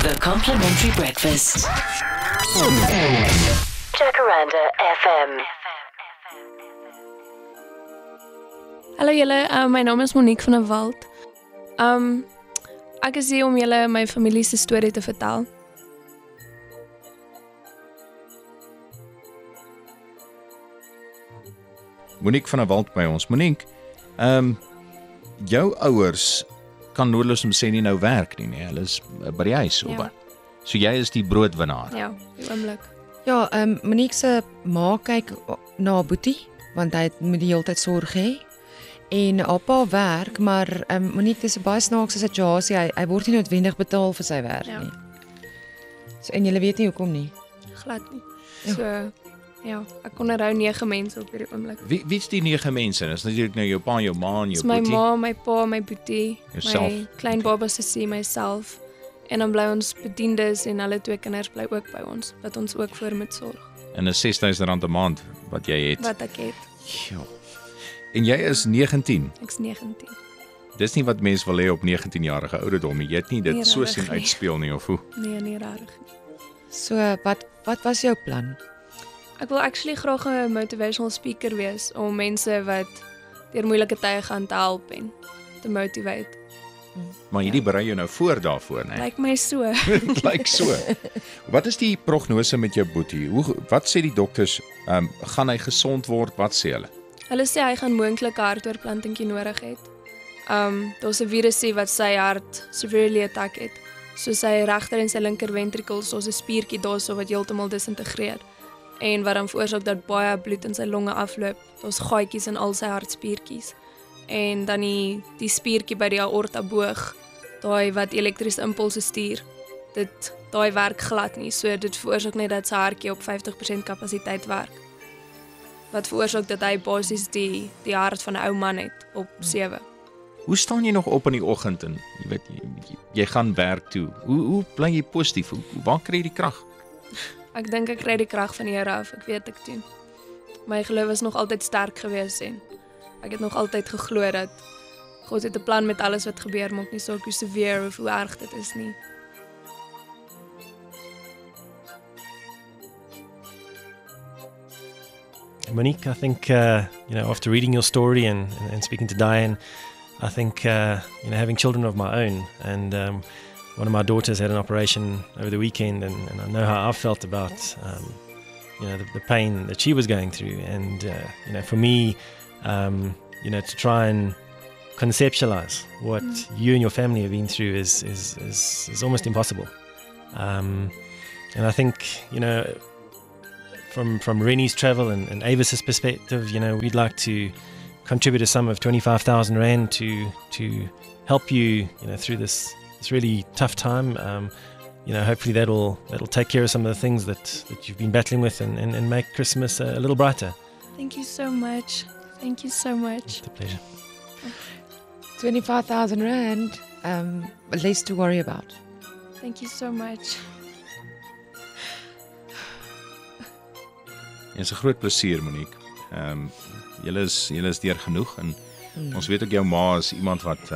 The Complimentary Breakfast. Jacaranda FM. Hallo julle, my naam is Monique van der Walt. Ek is hier om julle my familie se storie te vertel. Monique van der Walt by ons. Monique, jou ouers kan noodloos om sê nie nou werk nie, hulle is by die huis, Ja. of so jy is die broodwinnaar. Ja, die oomblik. Ja, Monique se ma kyk na haar boetie, want hy moet die hele tyd sorg hê. En haar pa werk, maar Monique, dis 'n baie snaakse situasie. Hy word nie noodwendig betaal vir sy werk Ja. nie. So, en jy weet nie hoekom nie. Glad nie. So, ja, ek onderhou 9 mense op hierdie oomblik. Wie's die 9 mense? Dis natuurlik nou jou pa, jou ma en Dis jou my boetie. ma, my pa, my boetie, Jouself. my klein baba sussie, myself. En dan bly ons bediendes en hulle 2 kinders bly ook by ons, wat ons ook voor moet sorg. En 'n R6,000 'n maand wat jy het. Wat ek het. Ja. En jy is 19. Ek's 19. Dis nie wat mense wil hê op 19-jarige ouderdom nie. Jy het nie dit Nee, so regtig sien nie. uitspeel nie, of hoe? Nee, nie regtig nie. So, wat was jou plan? Ek wil actually graag 'n motivational speaker wees om mense wat deur moeilike tye gaan te help en te motivate. Maar hierdie berei jou nou voor daarvoor, né? Lyk my so. Dit lyk so. Wat is die prognose met jou boetie? Wat sê die dokters? Gaan hy gesond word? Wat sê hulle? Hulle sê hy gaan moontlik 'n hartoortplantingkie nodig hê. Daar's 'n virusie wat sy hart severely attack het. So sy regter en sy linker ventrikels, daar's 'n spiertjie daarso wat heeltemal disintegreer en wat dan veroorsaak dat baie bloed in sy longe afloop. Daar's gaatjies in al sy hartspiertjies. En dan die spiertjie by die aorta boog, daai wat elektriese impulse stuur. Daai werk glad nie. So dit veroorsaak net dat sy hartjie op 50% kapasiteit werk. Wat veroorsaak dat hy basies die hart van 'n ou man het op 7. Hoe staan jy nog op in die oggend en jy weet jy gaan werk toe? Hoe bly jy positief? Waar kry jy die krag? Ek dink ek kry die krag van die Here af, ek weet ek doen. My geloof is nog altyd sterk gewees en ek het nog altyd geglo dat God het 'n plan met alles wat gebeur, maak nie saak hoe severe of hoe erg dit is nie. Monique, I think, after reading your story and speaking to Diane, I think, having children of my own, and one of my daughters had an operation over the weekend, and I know how I felt about, the pain that she was going through. And, for me, to try and conceptualize what you and your family have been through is almost impossible. And I think, from Rennie's travel and Avis's perspective, we'd like to contribute a sum of 25,000 Rand to help you, through this really tough time. Hopefully that'll take care of some of the things that you've been battling with and make Christmas a little brighter. Thank you so much. Thank you so much. It's a pleasure. 25,000 Rand, less to worry about. Thank you so much. Dit is 'n groot plesier, Monique. Julle is deur genoeg en ons weet ook jou ma is iemand wat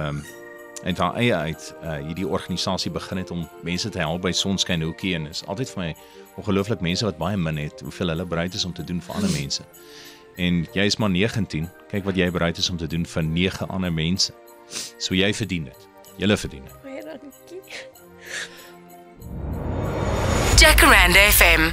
uit haar eie uit hierdie organisasie begin het om mense te help by Sonskyn Hoekie, en is altyd vir my ongelooflik mense wat baie min het, hoeveel hulle bereid is om te doen vir ander mense. En jy is maar 19, kyk wat jy bereid is om te doen vir 9 ander mense. So jy verdien dit. Julle verdien dit. Baie dankie. Jacaranda FM.